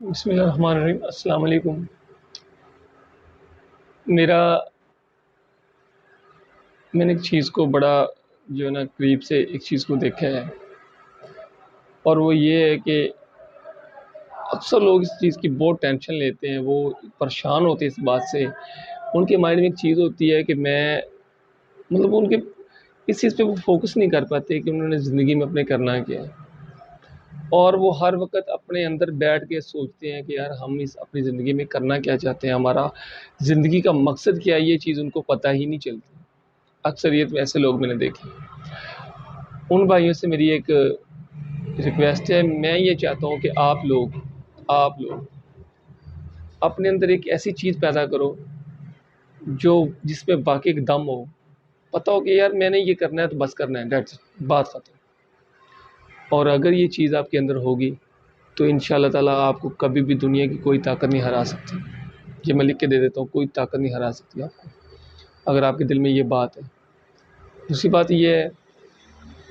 بسم اللہ الرحمن الرحیم۔ السلام علیکم۔ میں نے ایک چیز کو بڑا جو ہے نا قریب سے ایک چیز کو دیکھا ہے، اور وہ یہ ہے کہ اکثر لوگ اس چیز کی بہت ٹینشن لیتے ہیں، وہ پریشان ہوتے ہیں اس بات سے۔ ان کے مائنڈ میں ایک چیز ہوتی ہے کہ ان کے اس چیز پہ وہ فوکس نہیں کر پاتے کہ انہوں نے زندگی میں اپنے کرنا کیا ہے، اور وہ ہر وقت اپنے اندر بیٹھ کے سوچتے ہیں کہ یار ہم اپنی زندگی میں کرنا کیا چاہتے ہیں، ہمارا زندگی کا مقصد کیا ہے۔ یہ چیز ان کو پتہ ہی نہیں چلتی۔ اکثریت میں ایسے لوگ میں نے دیکھے۔ ان بھائیوں سے میری ایک ریکویسٹ ہے، میں یہ چاہتا ہوں کہ آپ لوگ اپنے اندر ایک ایسی چیز پیدا کرو جس میں باقی ایک دم ہو، پتہ ہو کہ یار میں نے یہ کرنا ہے تو بس کرنا ہے، دیٹس اٹ، بات ختم۔ اور اگر یہ چیز آپ کے اندر ہوگی تو انشاءاللہ تعالیٰ آپ کو کبھی بھی دنیا کی کوئی طاقت نہیں ہرا سکتی۔ یہ میں لکھ کے دے دیتا ہوں، کوئی طاقت نہیں ہرا سکتی آپ کو، اگر آپ کے دل میں یہ بات ہے۔ دوسری بات یہ ہے،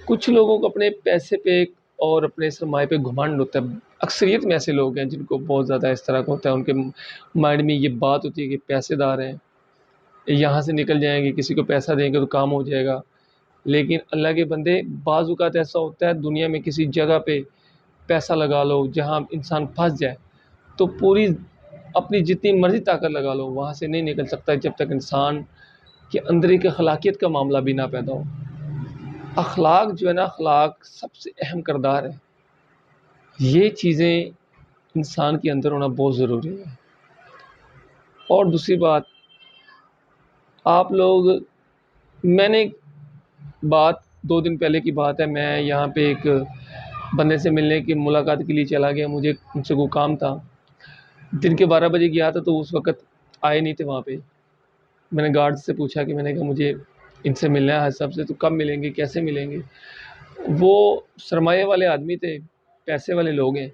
کچھ لوگوں کو اپنے پیسے پہ اور اپنے سرمایے پہ گھمنڈ ہوتا ہے۔ اکثریت میں ایسے لوگ ہیں جن کو بہت زیادہ اس طرح کا ہوتا ہے، ان کے مائنڈ میں یہ بات ہوتی ہے کہ پیسے دار ہیں، یہاں سے نکل جائیں گے، کسی کو پیسہ دیں گے تو کام ہو جائے گا۔ لیکن اللہ کے بندے، بعض اوقات ایسا ہوتا ہے دنیا میں کسی جگہ پہ پیسہ لگا لو جہاں انسان پھنس جائے تو پوری اپنی جتنی مرضی طاقت لگا لو وہاں سے نہیں نکل سکتا جب تک انسان کے اندر ایک اخلاقیت کا معاملہ بھی نہ پیدا ہو۔ اخلاق جو ہے نا، اخلاق سب سے اہم کردار ہے۔ یہ چیزیں انسان کے اندر ہونا بہت ضروری ہے۔ اور دوسری بات، آپ لوگ، میں نے بات 2 دن پہلے کی بات ہے، میں یہاں پہ ایک بندے سے ملنے کی ملاقات کے لیے چلا گیا، مجھے ان سے کوئی کام تھا۔ دن کے 12 بجے گیا تھا تو اس وقت آئے نہیں تھے وہاں پہ۔ میں نے گارڈ سے پوچھا کہ میں نے کہا مجھے ان سے ملنا ہے صاحب سے، تو کب ملیں گے، کیسے ملیں گے؟ وہ سرمایہ والے آدمی تھے، پیسے والے لوگ ہیں،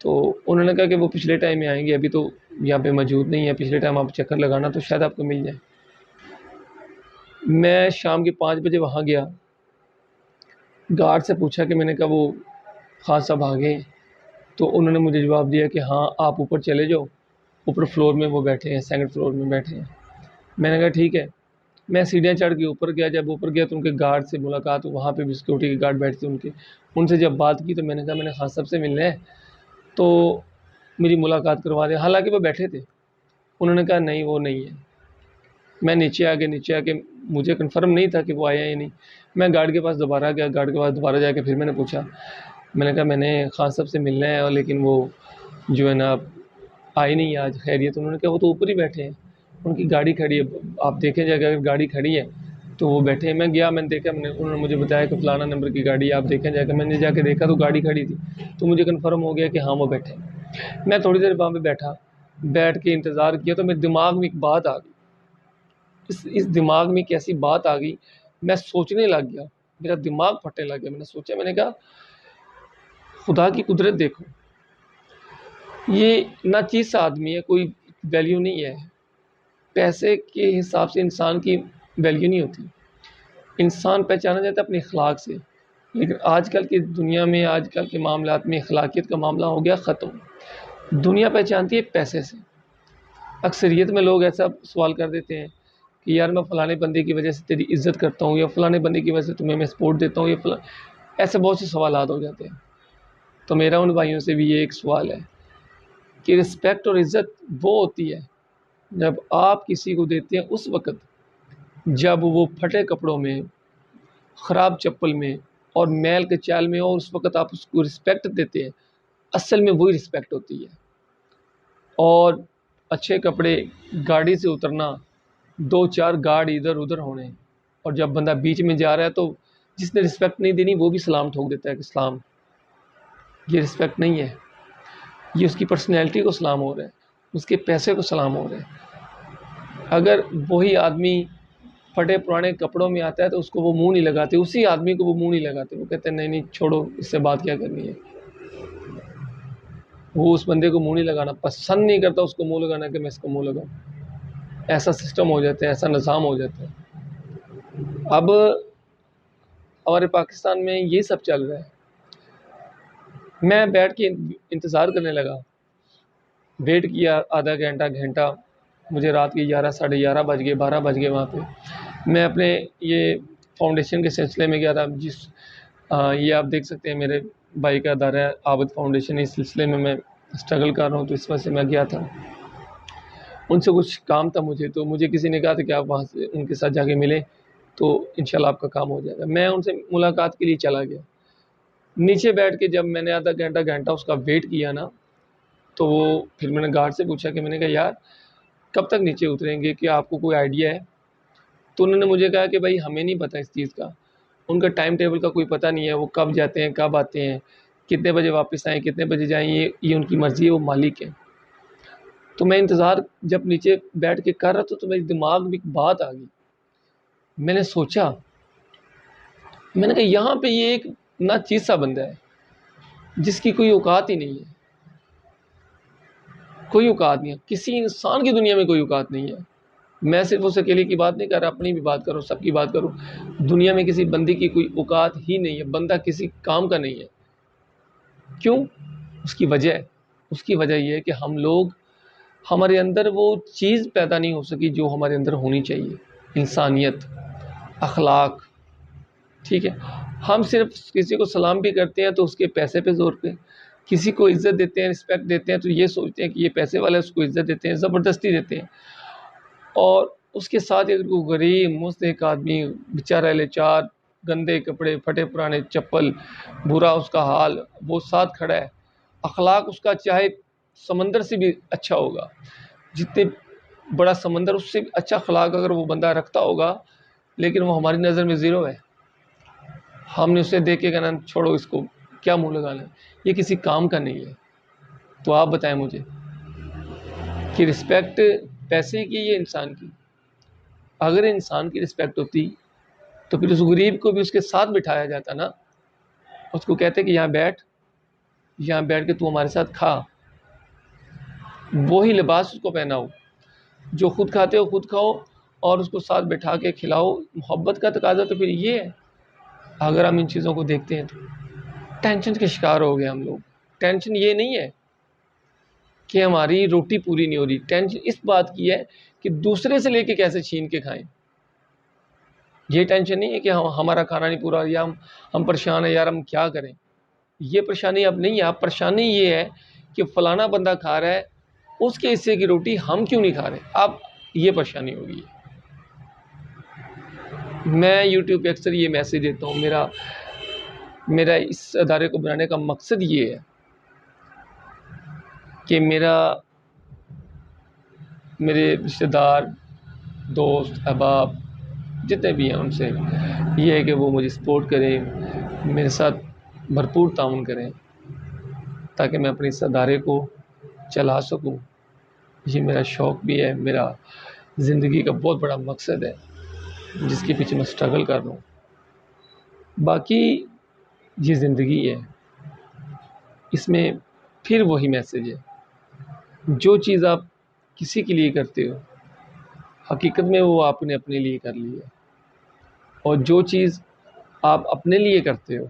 تو انہوں نے کہا کہ وہ پچھلے ٹائم میں آئیں گے، ابھی تو یہاں پہ موجود نہیں ہے، پچھلے ٹائم آپ چکر لگانا تو شاید آپ کو مل جائے۔ میں شام کے 5 بجے وہاں گیا، گارڈ سے پوچھا کہ میں نے کہا وہ خان صاحب آ گئے ہیں؟ تو انہوں نے مجھے جواب دیا کہ ہاں آپ اوپر چلے جاؤ، اوپر فلور میں وہ بیٹھے ہیں، 2nd فلور میں بیٹھے ہیں۔ میں نے کہا ٹھیک ہے۔ میں سیڑھیاں چڑھ کے اوپر گیا، جب اوپر گیا تو ان کے گارڈ سے ملاقات، وہاں پہ بھی سیکورٹی کے گارڈ بیٹھتے ان سے جب بات کی تو میں نے کہا میں نے خان صاحب سے ملنا ہے تو میری ملاقات کروا دیں، حالانکہ وہ بیٹھے تھے۔ انہوں نے کہا نہیں وہ نہیں ہے۔ میں نیچے آ کے مجھے کنفرم نہیں تھا کہ وہ آیا یا نہیں۔ میں گارڈ کے پاس دوبارہ گیا، گارڈ کے پاس دوبارہ جا کے پھر میں نے پوچھا، میں نے کہا میں نے خان صاحب سے ملنا ہے، اور لیکن وہ جو ہے نا آئے نہیں آج، خیریت؟ انہوں نے کہا وہ تو اوپر ہی بیٹھے ہیں، ان کی گاڑی کھڑی ہے، آپ دیکھیں جا کے، اگر گاڑی کھڑی ہے تو وہ بیٹھے ہیں۔ میں گیا، میں نے دیکھا، انہوں نے مجھے بتایا کہ فلانا نمبر کی گاڑی ہے، آپ دیکھیں جا کے۔ میں نے جا کے دیکھا تو گاڑی کھڑی تھی، تو مجھے کنفرم ہو گیا کہ ہاں وہ بیٹھے ہیں۔ میں تھوڑی دیر وہاں پہ بیٹھ کے انتظار کیا تو میرے دماغ میں ایک بات آ گئی، اس دماغ میں ایک ایسی بات آ گئی، میں سوچنے لگ گیا، میرا دماغ پھٹنے لگ گیا۔ میں نے سوچا، میں نے کہا خدا کی قدرت دیکھو، یہ نہ چیز آدمی ہے، کوئی ویلیو نہیں ہے۔ پیسے کے حساب سے انسان کی ویلیو نہیں ہوتی، انسان پہچانا جاتا ہے اپنے اخلاق سے۔ لیکن آج کل کی دنیا میں، آج کل کے معاملات میں اخلاقیت کا معاملہ ہو گیا ختم۔ دنیا پہچانتی ہے پیسے سے۔ اکثریت میں لوگ ایسا سوال کر دیتے ہیں کہ یار میں فلانے بندے کی وجہ سے تیری عزت کرتا ہوں، یا فلانے بندے کی وجہ سے تمہیں میں سپورٹ دیتا ہوں، یا ایسے بہت سے سوالات ہو جاتے ہیں۔ تو میرا ان بھائیوں سے بھی یہ ایک سوال ہے کہ رسپیکٹ اور عزت وہ ہوتی ہے جب آپ کسی کو دیتے ہیں اس وقت جب وہ پھٹے کپڑوں میں، خراب چپل میں اور میل کے چال میں ہو، اور اس وقت آپ اس کو رسپیکٹ دیتے ہیں، اصل میں وہی رسپیکٹ ہوتی ہے۔ اور اچھے کپڑے، گاڑی سے اترنا، 2-4 گاڑی ادھر ادھر ہونے، اور جب بندہ بیچ میں جا رہا ہے تو جس نے رسپیکٹ نہیں دینی وہ بھی سلام ٹھوک دیتا ہے کہ سلام۔ یہ رسپیکٹ نہیں ہے، یہ اس کی پرسنالٹی کو سلام ہو رہا ہے، اس کے پیسے کو سلام ہو رہا ہے۔ اگر وہی آدمی پھٹے پرانے کپڑوں میں آتا ہے تو اس کو وہ منہ نہیں لگاتے، اسی آدمی کو وہ منہ نہیں لگاتے، وہ کہتے ہیں نہیں نہیں چھوڑو، اس سے بات کیا کرنی ہے۔ وہ اس بندے کو منہ نہیں لگانا پسند نہیں کرتا، اس کو منہ لگانا کہ میں اس کو منہ لگاؤں۔ ایسا سسٹم ہو جاتا ہے، ایسا نظام ہو جاتا ہے۔ اب ہمارے پاکستان میں یہ سب چل رہا ہے۔ میں بیٹھ کے انتظار کرنے لگا ویٹ کیا آدھا گھنٹہ گھنٹہ، مجھے رات کے 11 ساڑھے 11 بج گئے، 12 بج گئے وہاں پہ۔ میں اپنے یہ فاؤنڈیشن کے سلسلے میں گیا تھا، یہ آپ دیکھ سکتے ہیں میرے بھائی کا ادارہ ہے عابد فاؤنڈیشن، اس سلسلے میں میں اسٹرگل کر رہا ہوں، تو اس وجہ سے میں گیا تھا۔ ان سے کچھ کام تھا مجھے، تو مجھے کسی نے کہا تھا کہ آپ وہاں سے ان کے ساتھ جا کے ملیں تو انشاءاللہ آپ کا کام ہو جائے گا۔ میں ان سے ملاقات کے لیے چلا گیا، نیچے بیٹھ کے جب میں نے آدھا گھنٹہ اس کا ویٹ کیا نا، تو پھر میں نے گارڈ سے پوچھا کہ میں نے کہا یار کب تک نیچے اتریں گے، کہ آپ کو کوئی آئیڈیا ہے؟ تو انہوں نے مجھے کہا کہ بھائی ہمیں نہیں پتہ اس چیز کا، ان کا ٹائم ٹیبل کا کوئی پتہ نہیں ہے، وہ کب جاتے ہیں کب آتے ہیں، کتنے بجے واپس آئیں کتنے بجے جائیں، یہ ان کی مرضی ہے، وہ مالک ہے۔ تو میں انتظار جب نیچے بیٹھ کے کر رہا تھا تو میرے دماغ میں ایک بات آ گئی، میں نے سوچا، میں نے کہا یہاں پہ یہ ایک ناچیز سا بندہ ہے جس کی کوئی اوقات ہی نہیں ہے، کوئی اوقات نہیں ہے، کسی انسان کی دنیا میں کوئی اوقات نہیں ہے۔ میں صرف اس اکیلے کی بات نہیں کر رہا، اپنی بھی بات کروں، سب کی بات کروں، دنیا میں کسی بندے کی کوئی اوقات ہی نہیں ہے، بندہ کسی کام کا نہیں ہے۔ کیوں؟ اس کی وجہ یہ ہے کہ ہم لوگ، ہمارے اندر وہ چیز پیدا نہیں ہو سکی جو ہمارے اندر ہونی چاہیے، انسانیت، اخلاق، ٹھیک ہے۔ ہم صرف کسی کو سلام بھی کرتے ہیں تو اس کے پیسے پہ زور پہ، کسی کو عزت دیتے ہیں، رسپیکٹ دیتے ہیں تو یہ سوچتے ہیں کہ یہ پیسے والا ہے، اس کو عزت دیتے ہیں، زبردستی دیتے ہیں۔ اور اس کے ساتھ اگر کوئی غریب مستحق آدمی بیچارہ لاچار، گندے کپڑے، پھٹے پرانے چپل، برا اس کا حال، وہ ساتھ کھڑا ہے، اخلاق اس کا چاہے سمندر سے بھی اچھا ہوگا، جتنے بڑا سمندر اس سے بھی اچھا اخلاق اگر وہ بندہ رکھتا ہوگا، لیکن وہ ہماری نظر میں زیرو ہے، ہم نے اسے دیکھ کے کہنا چھوڑو اس کو، کیا منہ لگانا ہے، یہ کسی کام کا نہیں ہے۔ تو آپ بتائیں مجھے کہ رسپیکٹ پیسے کی یا انسان کی؟ اگر انسان کی رسپیکٹ ہوتی تو پھر اس غریب کو بھی اس کے ساتھ بٹھایا جاتا نا، اس کو کہتے کہ یہاں بیٹھ کے تو ہمارے ساتھ کھا، وہی لباس اس کو پہناؤ جو خود کھاتے ہو خود کھاؤ، اور اس کو ساتھ بٹھا کے کھلاؤ۔ محبت کا تقاضا تو پھر یہ ہے۔ اگر ہم ان چیزوں کو دیکھتے ہیں تو ٹینشن کے شکار ہو گئے ہم لوگ۔ ٹینشن یہ نہیں ہے کہ ہماری روٹی پوری نہیں ہو رہی، ٹینشن اس بات کی ہے کہ دوسرے سے لے کے کیسے چھین کے کھائیں۔ یہ ٹینشن نہیں ہے کہ ہمارا کھانا نہیں پورا، یا ہم پریشان ہیں یار ہم کیا کریں، یہ پریشانی اب نہیں ہے۔ اب پریشانی یہ ہے کہ فلانا بندہ کھا رہا ہے، اس کے حصے کی روٹی ہم کیوں نہیں کھا رہے، اب یہ پریشانی ہوگی۔ میں یوٹیوب پہ اکثر یہ میسیج دیتا ہوں، میرا اس ادارے کو بنانے کا مقصد یہ ہے کہ میرے رشتہ دار، دوست، احباب جتنے بھی ہیں ان سے یہ ہے کہ وہ مجھے سپورٹ کریں، میرے ساتھ بھرپور تعاون کریں تاکہ میں اپنے اس ادارے کو چلا سکوں۔ یہ میرا شوق بھی ہے، میرا زندگی کا بہت بڑا مقصد ہے جس کے پیچھے میں سٹرگل کر رہا ہوں۔ باقی یہ زندگی ہے، اس میں پھر وہی میسیج ہے، جو چیز آپ کسی کے لیے کرتے ہو حقیقت میں وہ آپ نے اپنے لیے کر لی ہے، اور جو چیز آپ اپنے لیے کرتے ہو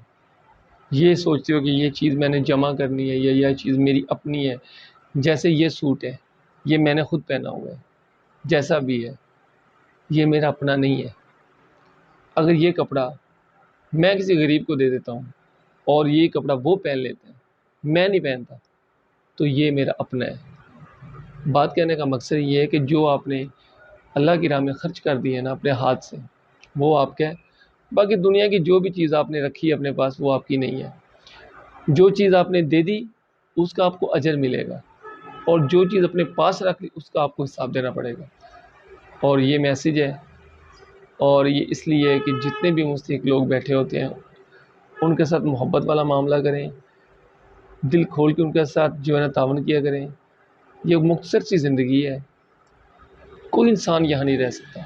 یہ سوچتے ہو کہ یہ چیز میں نے جمع کرنی ہے یا یہ چیز میری اپنی ہے، جیسے یہ سوٹ ہے یہ میں نے خود پہنا ہوا ہے، جیسا بھی ہے یہ میرا اپنا نہیں ہے۔ اگر یہ کپڑا میں کسی غریب کو دے دیتا ہوں اور یہ کپڑا وہ پہن لیتے ہیں، میں نہیں پہنتا، تو یہ میرا اپنا ہے۔ بات کہنے کا مقصد یہ ہے کہ جو آپ نے اللہ کی راہ میں خرچ کر دی ہے نا اپنے ہاتھ سے، وہ آپ کا ہے۔ باقی دنیا کی جو بھی چیز آپ نے رکھی ہے اپنے پاس وہ آپ کی نہیں ہے۔ جو چیز آپ نے دے دی اس کا آپ کو اجر ملے گا، اور جو چیز اپنے پاس رکھ لی اس کا آپ کو حساب دینا پڑے گا۔ اور یہ میسیج ہے، اور یہ اس لیے ہے کہ جتنے بھی مستحق لوگ بیٹھے ہوتے ہیں ان کے ساتھ محبت والا معاملہ کریں، دل کھول کے ان کے ساتھ جو ہے نا تعاون کیا کریں۔ یہ مختصر سی زندگی ہے، کوئی انسان یہاں نہیں رہ سکتا،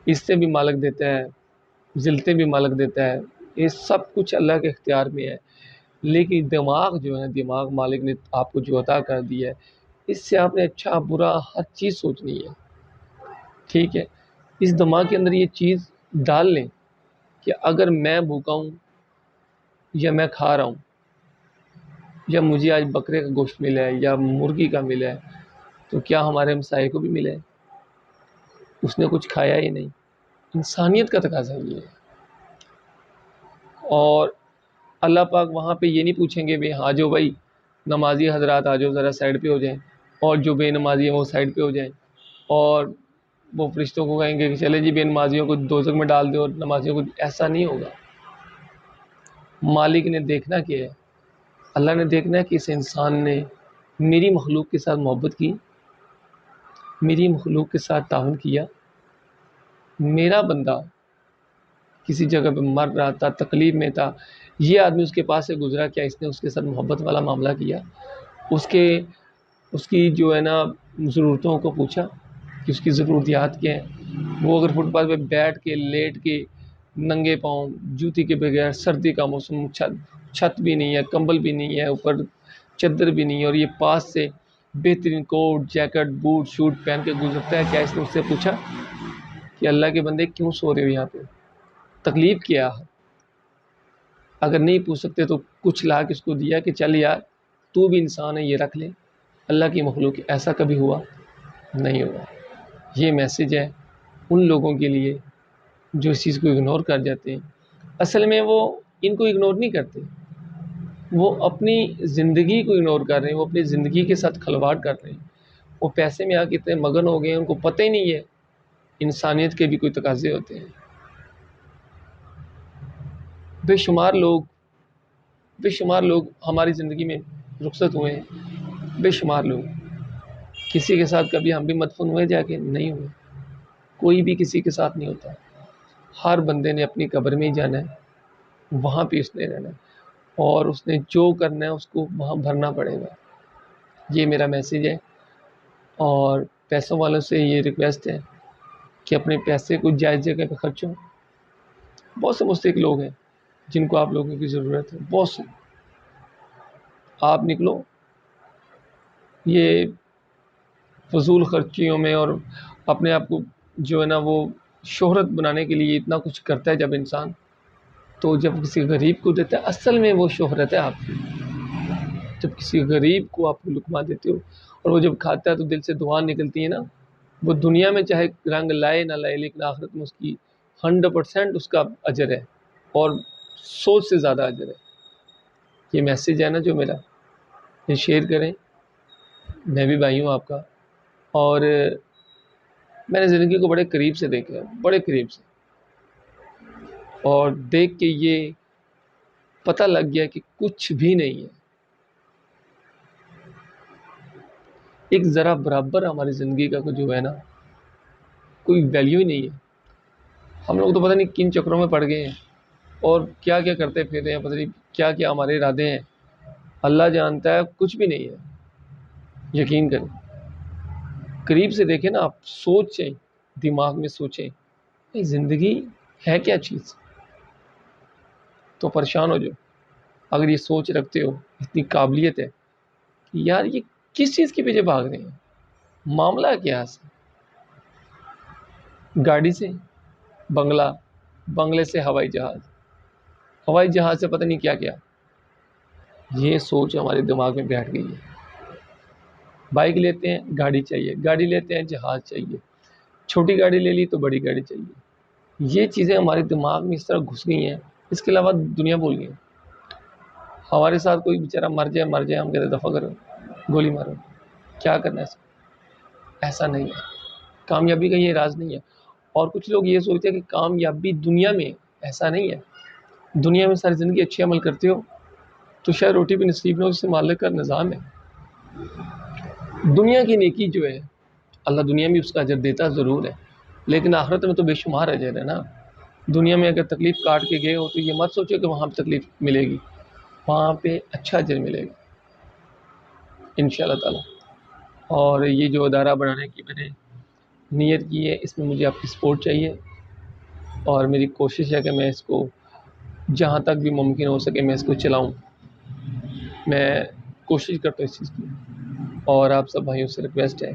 اس سے بھی مالک دیتا ہے، ذلتیں بھی مالک دیتا ہے، یہ سب کچھ اللہ کے اختیار میں ہے۔ لیکن دماغ جو ہے، دماغ مالک نے آپ کو جو عطا کر دیا ہے، اس سے آپ نے اچھا برا ہر چیز سوچنی ہے، ٹھیک ہے۔ اس دماغ کے اندر یہ چیز ڈال لیں کہ اگر میں بھوکا ہوں یا میں کھا رہا ہوں یا مجھے آج بکرے کا گوشت ملا ہے یا مرغی کا ملا ہے تو کیا ہمارے ہمسائے کو بھی ملا ہے؟ اس نے کچھ کھایا ہی نہیں۔ انسانیت کا تقاضا یہ ہے۔ اور اللہ پاک وہاں پہ یہ نہیں پوچھیں گے آ جاؤ بھائی نمازی حضرات آ جاؤ ذرا سائڈ پہ ہو جائیں، اور جو بے نمازی ہیں وہ سائڈ پہ ہو جائیں، اور وہ فرشتوں کو کہیں گے کہ چلے جی بے نمازیوں کو دوزخ میں ڈال دو اور نمازیوں کو، ایسا نہیں ہوگا۔ مالک نے دیکھنا کیا ہے؟ اللہ نے دیکھنا ہے کہ اس انسان نے میری مخلوق کے ساتھ محبت کی، میری مخلوق کے ساتھ تعاون کیا، میرا بندہ کسی جگہ پہ مر رہا تھا، تکلیف میں تھا، یہ آدمی اس کے پاس سے گزرا، کیا اس نے اس کے ساتھ محبت والا معاملہ کیا؟ اس کی جو ہے نا ضرورتوں کو پوچھا کہ اس کی ضروریات کیا ہیں؟ وہ اگر فٹ پاتھ پہ بیٹھ کے لیٹ کے ننگے پاؤں جوتی کے بغیر، سردی کا موسم، چھت بھی نہیں ہے، کمبل بھی نہیں ہے، اوپر چادر بھی نہیں ہے، اور یہ پاس سے بہترین کوٹ جیکٹ بوٹ شوٹ پہن کے گزرتا ہے، کیا اس نے اس سے پوچھا کہ اللہ کے بندے کیوں سو رہے ہو یہاں پہ، تکلیف کیا ہے؟ اگر نہیں پوچھ سکتے تو کچھ لا کے اس کو دیا کہ چل یار تو بھی انسان ہے، یہ رکھ لے۔ اللہ کی مخلوق، ایسا کبھی ہوا نہیں ہوا۔ یہ میسج ہے ان لوگوں کے لیے جو اس چیز کو اگنور کر جاتے ہیں۔ اصل میں وہ ان کو اگنور نہیں کرتے، وہ اپنی زندگی کو اگنور کر رہے ہیں، وہ اپنی زندگی کے ساتھ کھلواڑ کر رہے ہیں۔ وہ پیسے میں آ کے اتنے مگن ہو گئے ہیں، ان کو پتہ ہی نہیں ہے انسانیت کے بھی کوئی تقاضے ہوتے ہیں۔ بے شمار لوگ ہماری زندگی میں رخصت ہوئے ہیں، بے شمار لوگ۔ کسی کے ساتھ کبھی ہم بھی مدفون ہوئے جا کے؟ نہیں ہوئے۔ کوئی بھی کسی کے ساتھ نہیں ہوتا۔ ہر بندے نے اپنی قبر میں ہی جانا ہے، وہاں پہ اس نے رہنا ہے، اور اس نے جو کرنا ہے اس کو وہاں بھرنا پڑے گا۔ یہ میرا میسیج ہے، اور پیسوں والوں سے یہ ریکویسٹ ہے کہ اپنے پیسے کو جائز جگہ پہ خرچو۔ بہت سے مستحق لوگ ہیں جن کو آپ لوگوں کی ضرورت ہے، بہت سے۔ آپ نکلو یہ فضول خرچیوں میں، اور اپنے آپ کو جو ہے نا وہ شہرت بنانے کے لیے اتنا کچھ کرتا ہے جب انسان، تو جب کسی غریب کو دیتا ہے اصل میں وہ شہرت ہے آپ کی۔ جب کسی غریب کو آپ لقمہ دیتے ہو اور وہ جب کھاتا ہے تو دل سے دعا نکلتی ہے نا، وہ دنیا میں چاہے رنگ لائے نہ لائے لیکن آخرت میں اس کی 100% اس کا اجر ہے، اور 100 سے زیادہ اجر ہے۔ یہ میسیج ہے نا جو میرا، یہ شیئر کریں۔ میں بھی بھائی ہوں آپ کا، اور میں نے زندگی کو بڑے قریب سے دیکھا ہے، بڑے قریب سے، اور دیکھ کے یہ پتہ لگ گیا کہ کچھ بھی نہیں ہے، ایک ذرا برابر ہماری زندگی کا جو ہے نا کوئی ویلیو ہی نہیں ہے۔ ہم لوگ تو پتہ نہیں کن چکروں میں پڑ گئے ہیں، اور کیا کیا کرتے پھر رہے ہیں، پتہ نہیں کیا کیا ہمارے ارادے ہیں، اللہ جانتا ہے، کچھ بھی نہیں ہے۔ یقین کریں، قریب سے دیکھیں نا آپ، سوچیں، دماغ میں سوچیں یہ زندگی ہے کیا چیز، تو پریشان ہو جاؤ۔ اگر یہ سوچ رکھتے ہو، اتنی قابلیت ہے کہ یار یہ کس چیز کے پیچھے بھاگ رہے ہیں، معاملہ کیا ہے؟ گاڑی سے بنگلہ، بنگلے سے ہوائی جہاز، ہوائی جہاز سے پتہ نہیں کیا کیا۔ یہ سوچ ہمارے دماغ میں بیٹھ گئی ہے۔ بائک لیتے ہیں گاڑی چاہیے، گاڑی لیتے ہیں جہاز چاہیے، چھوٹی گاڑی لے لی تو بڑی گاڑی چاہیے۔ یہ چیزیں ہمارے دماغ میں اس طرح گھس گئی ہیں، اس کے علاوہ دنیا بھول گئی۔ ہمارے ساتھ کوئی بیچارہ مر جائے ہم کہتے دفع کرو، گولی مارو، کیا کرنا ہے؟ ایسا نہیں ہے، کامیابی کا یہ راز نہیں ہے۔ اور کچھ لوگ یہ سوچتے ہیں کہ کامیابی دنیا میں، ایسا نہیں ہے۔ دنیا میں ساری زندگی اچھے عمل کرتے ہو تو شاید روٹی بھی نصیب نہ ہو، اس سے مالک کا نظام ہے۔ دنیا کی نیکی جو ہے اللہ دنیا میں اس کا اجر دیتا ضرور ہے، لیکن آخرت میں تو بے شمار اجر ہے نا۔ دنیا میں اگر تکلیف کاٹ کے گئے ہو تو یہ مت سوچو کہ وہاں پہ تکلیف ملے گی، وہاں پہ اچھا اجر ملے گا انشاءاللہ تعالی۔ اور یہ جو ادارہ بنانے کی میں نے نیت کی ہے، اس میں مجھے آپ کی سپورٹ چاہیے، اور میری کوشش ہے کہ میں اس کو جہاں تک بھی ممکن ہو سکے میں اس کو چلاؤں۔ میں کوشش کرتا ہوں اس چیز کی، اور آپ سب بھائیوں سے ریکویسٹ ہے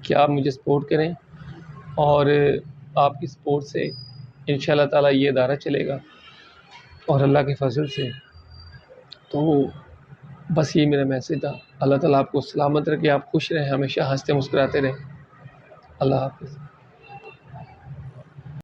کہ آپ مجھے سپورٹ کریں، اور آپ کی سپورٹ سے انشاءاللہ تعالی یہ ادارہ چلے گا، اور اللہ کے فضل سے تو بس یہ میرا میسیج تھا. اللہ تعالیٰ آپ کو سلامت رکھے, آپ خوش رہیں, ہمیشہ ہنستے مسکراتے رہیں. اللہ حافظ.